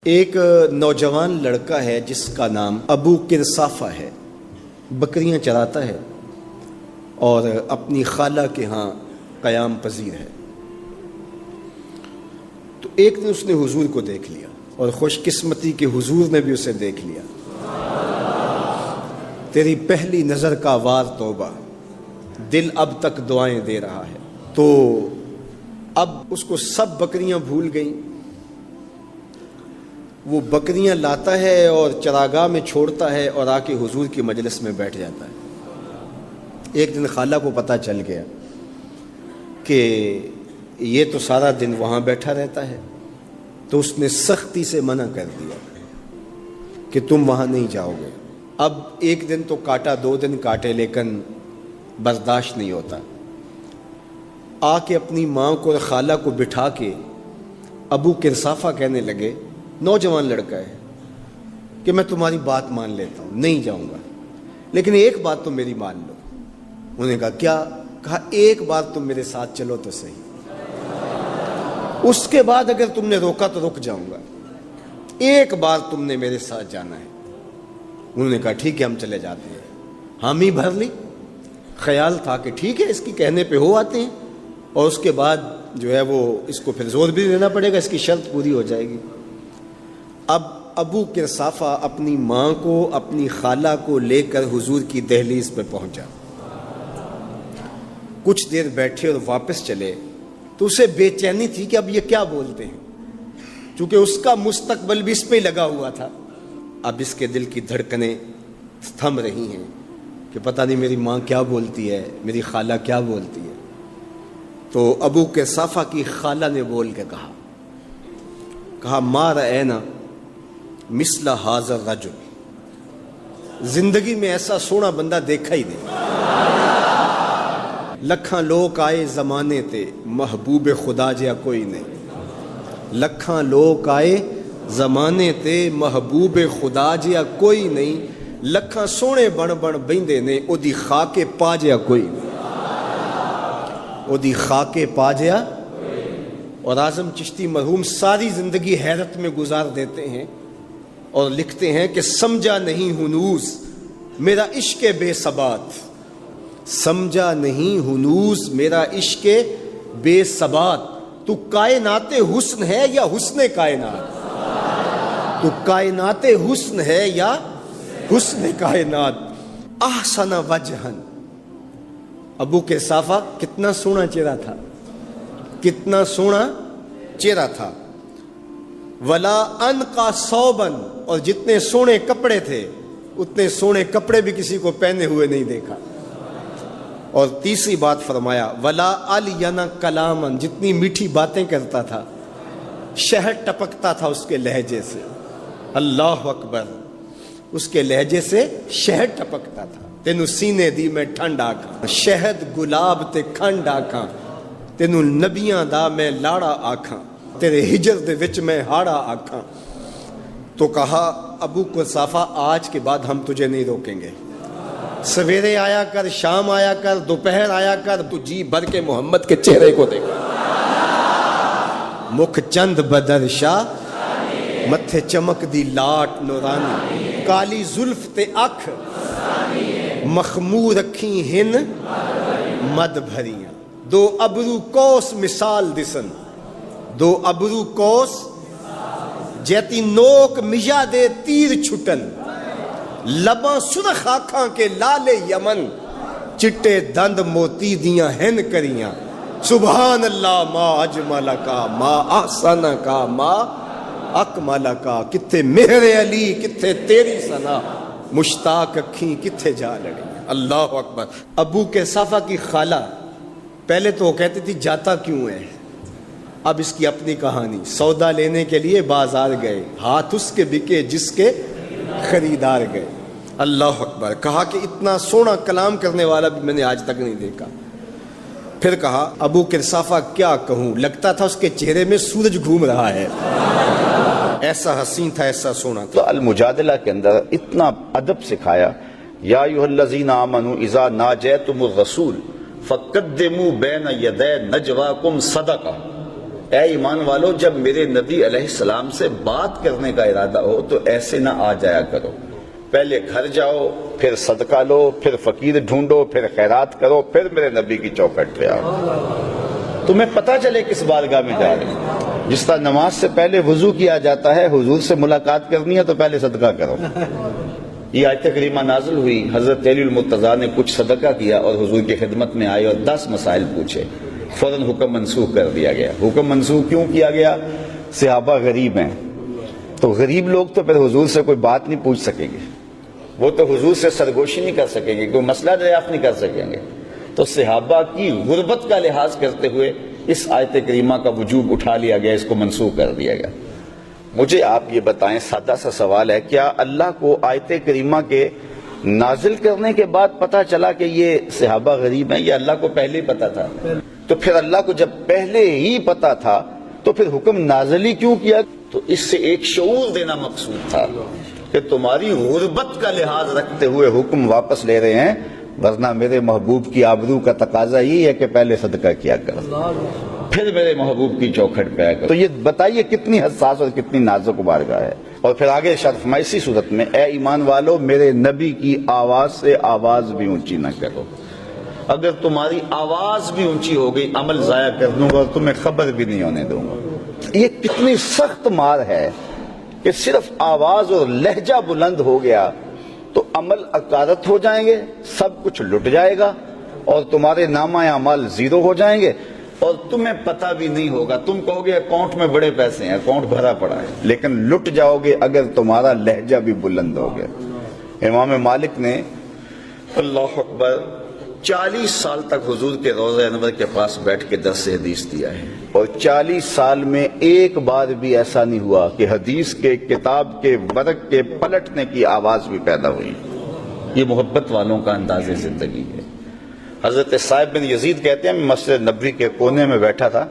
ایک نوجوان لڑکا ہے جس کا نام ابو کرصافہ ہے، بکریاں چراتا ہے اور اپنی خالہ کے ہاں قیام پذیر ہے۔ تو ایک دن اس نے حضور کو دیکھ لیا اور خوش قسمتی کے حضور نے بھی اسے دیکھ لیا۔ تیری پہلی نظر کا وار توبہ، دل اب تک دعائیں دے رہا ہے۔ تو اب اس کو سب بکریاں بھول گئیں، وہ بکریاں لاتا ہے اور چراگاہ میں چھوڑتا ہے اور آ کے حضور کی مجلس میں بیٹھ جاتا ہے۔ ایک دن خالہ کو پتہ چل گیا کہ یہ تو سارا دن وہاں بیٹھا رہتا ہے، تو اس نے سختی سے منع کر دیا کہ تم وہاں نہیں جاؤ گے۔ اب ایک دن تو کاٹا، دو دن کاٹے، لیکن برداشت نہیں ہوتا۔ آ کے اپنی ماں کو اور خالہ کو بٹھا کے ابو کرصافہ کہنے لگے، نوجوان لڑکا ہے، کہ میں تمہاری بات مان لیتا ہوں، نہیں جاؤں گا، لیکن ایک بات تم میری مان لو۔ انہوں نے کہا کیا؟ کہا ایک بار تم میرے ساتھ چلو تو صحیح، اس کے بعد اگر تم نے روکا تو رک جاؤں گا، ایک بار تم نے میرے ساتھ جانا ہے۔ انہوں نے کہا ٹھیک ہے، ہم چلے جاتے ہیں۔ حامی بھر لی، خیال تھا کہ ٹھیک ہے اس کی کہنے پہ ہو آتے ہیں، اور اس کے بعد جو ہے وہ اس کو پھر زور بھی دینا پڑے گا، اس کی شرط پوری ہو جائے گی۔ اب ابو کرصافہ اپنی ماں کو، اپنی خالہ کو لے کر حضور کی دہلیز پہ پہنچا۔ کچھ دیر بیٹھے اور واپس چلے تو اسے بے چینی تھی کہ اب یہ کیا بولتے ہیں، چونکہ اس کا مستقبل بھی اس پہ لگا ہوا تھا۔ اب اس کے دل کی دھڑکنیں تھم رہی ہیں کہ پتہ نہیں میری ماں کیا بولتی ہے، میری خالہ کیا بولتی ہے۔ تو ابو کرصافہ کی خالہ نے بول کے کہا ما رأینا مثل ھذا الرجل، زندگی میں ایسا سونا بندہ دیکھا ہی نہیں۔ لکھاں لوگ آئے زمانے تے، محبوب خدا جیا کوئی نہیں۔ لکھاں لوگ آئے زمانے تے، محبوب خدا جیا کوئی نہیں۔ لکھاں سونے بن بن بہندے نے، او دی خاک پا جیا کوئی نہیں، او دی خاک پا جیا۔ اور اعظم چشتی مرحوم ساری زندگی حیرت میں گزار دیتے ہیں اور لکھتے ہیں کہ سمجھا نہیں ہنوز میرا عشق بے ثبات، سمجھا نہیں ہنوز میرا عشق بے ثبات۔ تو کائنات حسن ہے یا حسن کائنات؟ تو کائنات حسن ہے یا حسن کائنات؟ احسن وجہن، ابو کرصافہ کتنا سونا چہرہ تھا، کتنا سونا چہرہ تھا۔ ولا انقا ثوبن، اور جتنے سونے کپڑے تھے اتنے سونے کپڑے بھی کسی کو پہنے ہوئے نہیں دیکھا۔ اور تیسری بات فرمایا ولا الینا کلامن، جتنی میٹھی باتیں کرتا تھا، شہد ٹپکتا تھا اس کے لہجے سے۔ اللہ اکبر، اس کے لہجے سے شہد ٹپکتا تھا۔ تینو سینے دی میں ٹھنڈ آکھاں، شہد گلاب تے کھنڈ آکھاں، تینو نبیاں دا میں لاڑا آکھاں، تیرے ہجر دے وچ میں ہاڑا آکھاں۔ تو کہا ابو کرصافہ آج کے بعد ہم تجھے نہیں روکیں گے، سویرے آیا کر، شام آیا کر، دوپہر آیا کر، تو جی بھر کے محمد کے چہرے کو دیکھا۔ مکھ چند بدر شاہ، متھے چمک دی لاٹ نورانی، کالی زلف تے اکھ، مخمور اکھیں ہن مد بھریاں، دو ابرو کوس مثال دسن، دو ابرو کوس جیتی نوک مجا دے تیر چھٹن، لباں سرخ آنکھاں کے لال یمن، چٹے دند موتی دیاں ہن کریاں۔ سبحان اللہ ما اجمل کا، ما احسن کا، ما اکمل کا۔ کتھے مہر علی، کتھے تیری ثنا، مشتاق اکھیں کتھے جا لڑی۔ اللہ اکبر۔ ابو کرصافہ کی خالہ پہلے تو وہ کہتی تھی جاتا کیوں ہے، اب اس کی اپنی کہانی۔ سودا لینے کے لیے بازار گئے، ہاتھ اس کے بکے جس کے خریدار گئے۔ اللہ اکبر۔ کہا کہ اتنا سونا کلام کرنے والا بھی میں نے آج تک نہیں دیکھا۔ پھر کہا ابو کرصافہ کیا کہوں، لگتا تھا اس کے چہرے میں سورج گھوم رہا ہے، ایسا حسین تھا، ایسا سونا تھا۔ تو المجادلہ کے اندر اتنا ادب سکھایا، یا ایھا الذین آمنوا اذا ناجیتم الرسول فقدموا بین یدی نجواکم صدقہ، اے ایمان والو جب میرے نبی علیہ السلام سے بات کرنے کا ارادہ ہو تو ایسے نہ آ جایا کرو، پہلے گھر جاؤ، پھر صدقہ لو، پھر فقیر ڈھونڈو، پھر خیرات کرو، پھر میرے نبی کی چوکھٹ پہ آؤ، تمہیں پتہ چلے کس بارگاہ میں جا رہے ہیں۔ جس طرح نماز سے پہلے وضو کیا جاتا ہے، حضور سے ملاقات کرنی ہے تو پہلے صدقہ کرو۔ یہ آیت کریمہ نازل ہوئی، حضرت علی المرتضیٰ نے کچھ صدقہ کیا اور حضور کی خدمت میں آئے اور 10 مسائل پوچھے، فوراً حکم منسوخ کر دیا گیا۔ حکم منسوخ کیوں کیا گیا؟ صحابہ غریب ہیں، تو غریب لوگ تو پھر حضور سے کوئی بات نہیں پوچھ سکیں گے، وہ تو حضور سے سرگوشی نہیں کر سکیں گے، کوئی مسئلہ دریافت نہیں کر سکیں گے، تو صحابہ کی غربت کا لحاظ کرتے ہوئے اس آیت کریمہ کا وجوب اٹھا لیا گیا، اس کو منسوخ کر دیا گیا۔ مجھے آپ یہ بتائیں، سادہ سا سوال ہے، کیا اللہ کو آیت کریمہ کے نازل کرنے کے بعد پتا چلا کہ یہ صحابہ غریب ہیں، یا اللہ کو پہلے ہی پتا تھا؟ تو پھر اللہ کو جب پہلے ہی پتا تھا تو پھر حکم نازل ہی کیوں کیا؟ تو اس سے ایک شعور دینا مقصود تھا کہ تمہاری غربت کا لحاظ رکھتے ہوئے حکم واپس لے رہے ہیں، ورنہ میرے محبوب کی آبرو کا تقاضا یہ ہے کہ پہلے صدقہ کیا کرو، پھر میرے محبوب کی چوکھٹ پہ آیا کرو۔ تو یہ بتائیے کتنی حساس اور کتنی نازک بارگاہ ہے۔ اور پھر آگے ارشاد فرمایا اسی صورت میں، اے ایمان والو میرے نبی کی آواز سے آواز بھی اونچی نہ کرو، اگر تمہاری آواز بھی اونچی ہو گئی عمل ضائع کر دوں گا اور تمہیں خبر بھی نہیں ہونے دوں گا۔ یہ کتنی سخت مار ہے کہ صرف آواز اور لہجہ بلند ہو گیا تو عمل اکارت ہو جائیں گے، سب کچھ لٹ جائے گا اور تمہارے نامہ اعمال زیرو ہو جائیں گے اور تمہیں پتہ بھی نہیں ہوگا۔ تم کہو گے اکاؤنٹ میں بڑے پیسے ہیں، اکاؤنٹ بھرا پڑا ہے، لیکن لٹ جاؤ گے اگر تمہارا لہجہ بھی بلند ہو گیا۔ امام مالک نے اللہ اکبر 40 سال تک حضور کے روضہ انور کے پاس بیٹھ کے درس حدیث دیا ہے، اور 40 سال میں ایک بار بھی ایسا نہیں ہوا کہ حدیث کے کتاب کے ورق کے پلٹنے کی آواز بھی پیدا ہوئی۔ یہ محبت والوں کا انداز زندگی ہے۔ حضرت صاحب بن یزید کہتے ہیں، میں مسجد نبوی کے کونے میں بیٹھا تھا،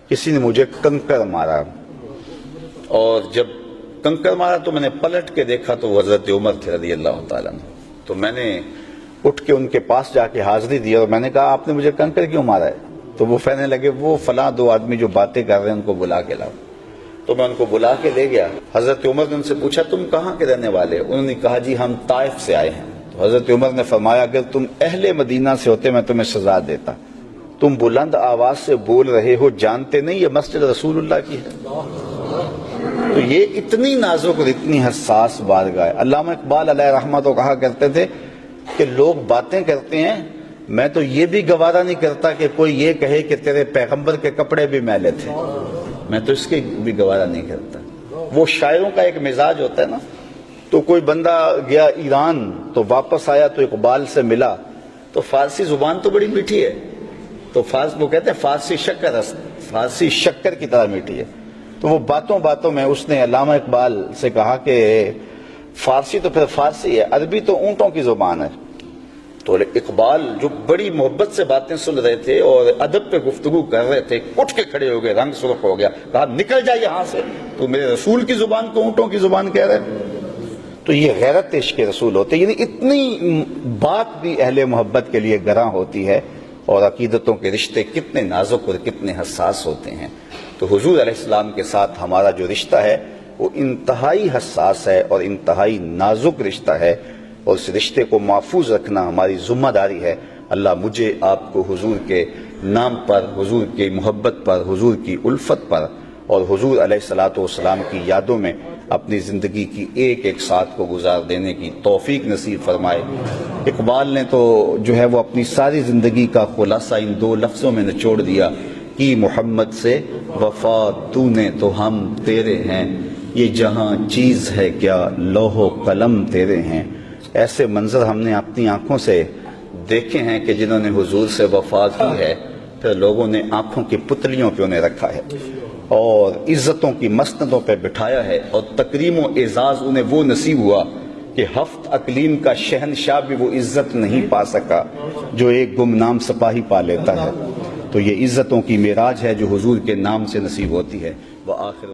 کسی نے مجھے کنکر مارا، اور جب کنکر مارا تو میں نے پلٹ کے دیکھا تو حضرت عمر تھے رضی اللہ تعالیٰ عنہ۔ تو میں نے اٹھ کے ان کے پاس جا کے حاضری دی اور میں نے کہا آپ نے مجھے کنکر کیوں مارا ہے؟ تو وہ کہنے لگے وہ فلاں 2 آدمی جو باتیں کر رہے ہیں ان کو بلا کے لاؤ۔ تو میں ان کو بلا کے لے گیا۔ حضرت عمر نے ان سے پوچھا تم کہاں کے رہنے والے؟ انہوں نے کہا جی ہم طائف سے آئے ہیں۔ تو حضرت عمر نے فرمایا اگر تم اہل مدینہ سے ہوتے میں تمہیں سزا دیتا، تم بلند آواز سے بول رہے ہو، جانتے نہیں یہ مسجد رسول اللہ کی ہے؟ تو یہ اتنی نازک اور اتنی حساس بارگاہ ہے۔ علامہ اقبال علیہ رحمہ تو کہا کرتے تھے کہ لوگ باتیں کرتے ہیں، میں تو یہ بھی گوارا نہیں کرتا کہ کوئی یہ کہے کہ تیرے پیغمبر کے کپڑے بھی میلے تھے، میں تو اس کے بھی گوارا نہیں کرتا۔ وہ شاعروں کا ایک مزاج ہوتا ہے نا، تو کوئی بندہ گیا ایران تو واپس آیا تو اقبال سے ملا، تو فارسی زبان تو بڑی میٹھی ہے، تو وہ کہتے ہیں فارسی شکر کی طرح میٹھی ہے۔ تو وہ باتوں باتوں میں اس نے علامہ اقبال سے کہا کہ فارسی تو پھر فارسی ہے، عربی تو اونٹوں کی زبان ہے۔ تو اقبال جو بڑی محبت سے باتیں سن رہے تھے اور ادب پہ گفتگو کر رہے تھے، اٹھ کے کھڑے ہو گئے، رنگ سرخ ہو گیا، کہا نکل جا یہاں سے، تو میرے رسول کی زبان کو اونٹوں کی زبان کہہ رہے۔ تو یہ غیرت عشق رسول ہوتے، یعنی اتنی بات بھی اہل محبت کے لیے گراں ہوتی ہے، اور عقیدتوں کے رشتے کتنے نازک اور کتنے حساس ہوتے ہیں۔ تو حضور علیہ السلام کے ساتھ ہمارا جو رشتہ ہے وہ انتہائی حساس ہے اور انتہائی نازک رشتہ ہے، اور اس رشتے کو محفوظ رکھنا ہماری ذمہ داری ہے۔ اللہ مجھے آپ کو حضور کے نام پر، حضور کی محبت پر، حضور کی الفت پر اور حضور علیہ الصلوۃ والسلام کی یادوں میں اپنی زندگی کی ایک ایک ساتھ کو گزار دینے کی توفیق نصیب فرمائے۔ اقبال نے تو جو ہے وہ اپنی ساری زندگی کا خلاصہ ان 2 لفظوں میں نچوڑ دیا کہ محمد سے وفا تو نے تو ہم تیرے ہیں، یہ جہاں چیز ہے کیا لوح و قلم تیرے ہیں۔ ایسے منظر ہم نے اپنی آنکھوں سے دیکھے ہیں کہ جنہوں نے حضور سے وفا کی ہے، پھر لوگوں نے آنکھوں کی پتلیوں پہ انہیں رکھا ہے اور عزتوں کی مسندوں پہ بٹھایا ہے، اور تکریم و اعزاز انہیں وہ نصیب ہوا کہ 7 اقلیم کا شہنشاہ بھی وہ عزت نہیں پا سکا جو ایک گمنام سپاہی پا لیتا ہے۔ تو یہ عزتوں کی معراج ہے جو حضور کے نام سے نصیب ہوتی ہے۔ وآخر